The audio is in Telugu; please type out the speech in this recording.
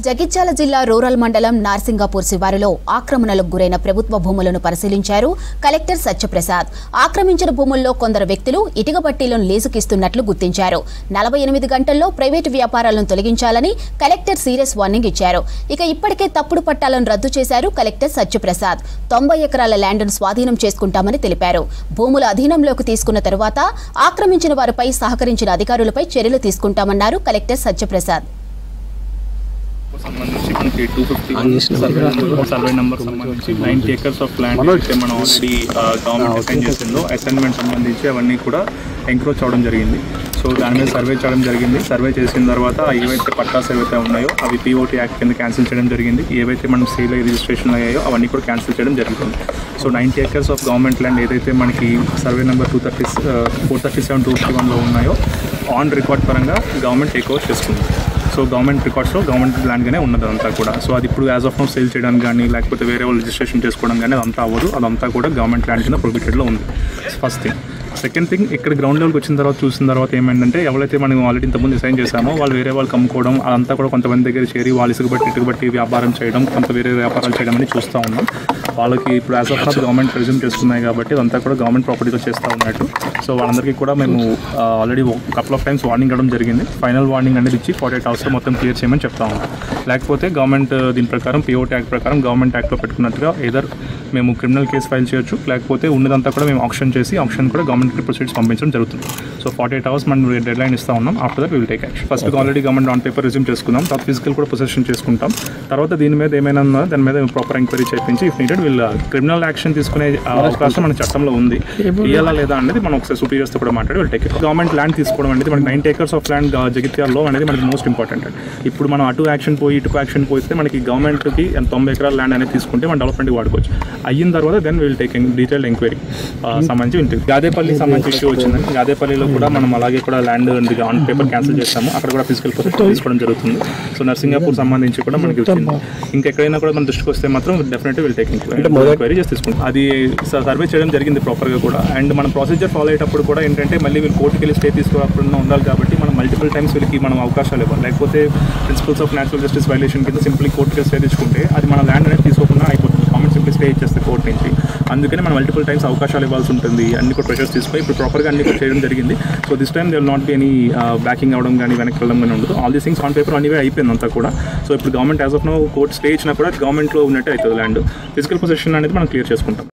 జగిత్యాల జిల్లా రూరల్ మండలం నార్సింగాపూర్ శివారులో ఆక్రమణలకు గురైన ప్రభుత్వ భూములను పరిశీలించారు కలెక్టర్ సత్యప్రసాద్. ఆక్రమించిన భూముల్లో కొందరు వ్యక్తులు ఇటుక బట్టీలను లీజుకిస్తున్నట్లు గుర్తించారు. 48 గంటల్లో ప్రైవేటు వ్యాపారాలను తొలగించాలని కలెక్టర్ సీరియస్ వార్నింగ్ ఇచ్చారు. ఇప్పటికే తప్పుడు పట్టాలను రద్దు చేశారు కలెక్టర్ సత్యప్రసాద్. 90 ఎకరాల ల్యాండ్ను స్వాధీనం చేసుకుంటామని తెలిపారు. భూముల అధీనంలోకి తీసుకున్న తరువాత ఆక్రమించిన వారిపై సహకరించిన అధికారులపై చర్యలు తీసుకుంటామన్నారు కలెక్టర్ సత్యప్రసాద్. సంబంధించి మనకి 250 సర్వే నెంబర్ సంబంధించి 90 acres ఆఫ్ ల్యాండ్ అయితే మనం ఆల్రెడీ గవర్నమెంట్ అసైన్ చేసిందో అసైన్మెంట్ సంబంధించి అవన్నీ కూడా ఎంక్రోచ్ అవడం జరిగింది. సో దాని మీద సర్వే చేయడం జరిగింది. సర్వే చేసిన తర్వాత ఏవైతే పట్టాస్ ఏవైతే ఉన్నాయో అవి POT యాక్ట్ కింద క్యాన్సిల్ చేయడం జరిగింది. ఏవైతే మనం సేల్ రిజిస్ట్రేషన్ అయ్యాయో అవన్నీ కూడా క్యాన్సిల్ చేయడం జరుగుతుంది. So 90 acres of government land ఏదైతే మనకి సర్వే నెంబర్ 437, 251లో ఉన్నాయో ఆన్ రికార్డ్ పరంగా గవర్నమెంట్ టేక్ ఓవర్ చేసుకుంది. సో గవర్నమెంట్ రికార్డ్స్లో గవర్నమెంట్ ల్యాండ్గానే ఉన్నది అదంతా కూడా. సో అది ఇప్పుడు యాజ్ ఆఫ్ నౌ సేల్ చేయడానికి కానీ లేకపోతే వేరే వాళ్ళు రిజిస్ట్రేషన్ చేసుకోవడం కానీ అదంతా అవ్వదు. అదంతా కూడా గవర్నమెంట్ ల్యాండ్ కింద ప్రొహిబిటెడ్లో ఉంది. First thing. సెకండ్ థింగ్, ఇక్కడ గ్రౌండ్ లెవెల్కి వచ్చిన తర్వాత చూసిన తర్వాత ఏమైందంటే ఎవరైతే మనం ఆల్రెడీ ఇంతకుముందు డిసైన్ చేసామో వాళ్ళు వేరే వాళ్ళు కమ్ముకోవడం అదంతా కూడా కొంతమంది దగ్గర చేరి వాళ్ళు ఇటుకబట్టి వ్యాపారం చేయడం, కొంత వేరే వ్యాపారాలు చేయడం అని చూస్తూ ఉన్నాం. వాళ్ళకి ఇప్పుడు యాజ్ ఆఫ్ గవర్నమెంట్ ప్రెజెంట్ చేస్తున్నాయి కాబట్టి అదంతా కూడా గవర్నమెంట్ ప్రాపర్టీగా చేస్తూ ఉన్నట్టు. సో వాళ్ళందరికీ కూడా మేము already couple of times warning ఇవ్వడం జరిగింది. ఫైనల్ వార్నింగ్ అనేది ఇచ్చి 48 అవర్స్లో మొత్తం క్లియర్ చేయమని చెప్తా ఉన్నాం. లేకపోతే గవర్నమెంట్ దీని ప్రకారం POT యాక్ట్ ప్రకారం గవర్నమెంట్ యాక్ట్లో పెట్టుకున్నట్టుగా ఏదర్ మేము క్రిమినల్ కేసు ఫైల్ చేయొచ్చు, లేకపోతే ఉన్నదంతా కూడా మేము ఆప్షన్ చేసి ఆప్షన్ కూడా గవర్నమెంట్కి ప్రొసీడ్స్ పంపించడం జరుగుతుంది. సో 48 అవర్స్ మనం డెడ్ లైన్ ఇస్తూ ఉన్నాం. After that will take action. First already government on paper resume చేసుకుందాం, తర్వాత ఫిజికల్ కూడా పొసెషన్ చేసుకుంటాం. తర్వాత దీని మీద ఏమైనా ఉందో దాని మీద ప్రాపర్ ఎంక్వైరీ చేయించి ఇఫ్ నీడెడ్ వీళ్ళు క్రిమినల్ యాక్షన్ తీసుకునే అవకాశం మన చట్టంలో ఉంది. ఇయ్యాలా లేదా అనేది మనం ఒకసారి సుపీరియర్స్తో కూడా మాట్లాడి వీళ్ళు టేక్. గవర్నమెంట్ ల్యాండ్ తీసుకోవడం అనేది మనకి 90 acres ఆఫ్ ల్యాండ్ జగిత్యాలలో అనేది మనకి మోస్ట్ ఇంపార్టెంట్. ఇప్పుడు మనం అటు యాక్షన్ పోయి ఇటు యాక్షన్ పోయితే మనకి గవర్నమెంట్కి 90 ఎకరాల ల్యాండ్ అనేది తీసుకుంటే మన డెవలప్మెంట్కి వాడుకోవచ్చు. అయిన తర్వాత then will take detailed enquiry సంబంధించి ఉంటుంది. గాదేపల్లి సంబంధించి ఇష్యూ వచ్చిందండి. గాదేపల్లిలో కూడా మనం అలాగే కూడా ల్యాండ్ ఆన్ పేపర్ క్యాన్సిల్ చేస్తాము. అక్కడ కూడా ఫిజికల్ పొజిషన్ తీసుకోవడం జరుగుతుంది. సో నర్సింగాపూర్ సంబంధించి కూడా మనకి వచ్చింది. ఇంకెక్కడైనా కూడా మన దృష్టికి వస్తే మాత్రం డెఫినెట్లీ విల్ టేక్ ఎంక్వైరీ చేసి తీసుకుంటాం. అది సర్వే చేయడం జరిగింది ప్రాపర్గా కూడా. అండ్ మన ప్రొసీజర్ ఫాలో అయ్యేటప్పుడు కూడా ఏంటంటే మళ్ళీ వీళ్ళు కోర్టుకి వెళ్ళి స్టే తీసుకోకుండా ఉండాలి కాబట్టి మనం మల్టిపుల్ టైమ్స్ వీళ్ళకి మనం అవకాశాలు ఇవ్వాలి. లేకపోతే principles of natural justice violation కింద సింప్లీ కోర్టుకి స్టే తెచ్చుకుంటే అది మన ల్యాండ్ అనేది తీసుకోకుండా అయిపోతుంది. గవర్నమెంట్ సింప్లీ స్టే ఇచ్చేస్తే కోర్టు నుంచి. అందుకని మనం మల్టిపుల్ టైమ్స్ అవకాశాలు ఇవ్వాల్సి ఉంటుంది. అన్ని కూడా ప్రెషర్స్ తీసుకొని ఇప్పుడు ప్రాపర్గా అన్ని కూడా చేయడం జరిగింది. So this time they will not be any backing అవడం కానీ వెనక్కి వెళ్ళడం కానీ ఉండదు. All these things on paper anyway అయిపోయింది అంతా కూడా. సో ఇప్పుడు government as of now court stay ఇచ్చినా కూడా గవర్నమెంట్లో ఉన్నట్టే అవుతుంది ల్యాండ్. ఫిజికల్ పొజిషన్ అనేది మనం క్లియర్ చేసుకుంటాం.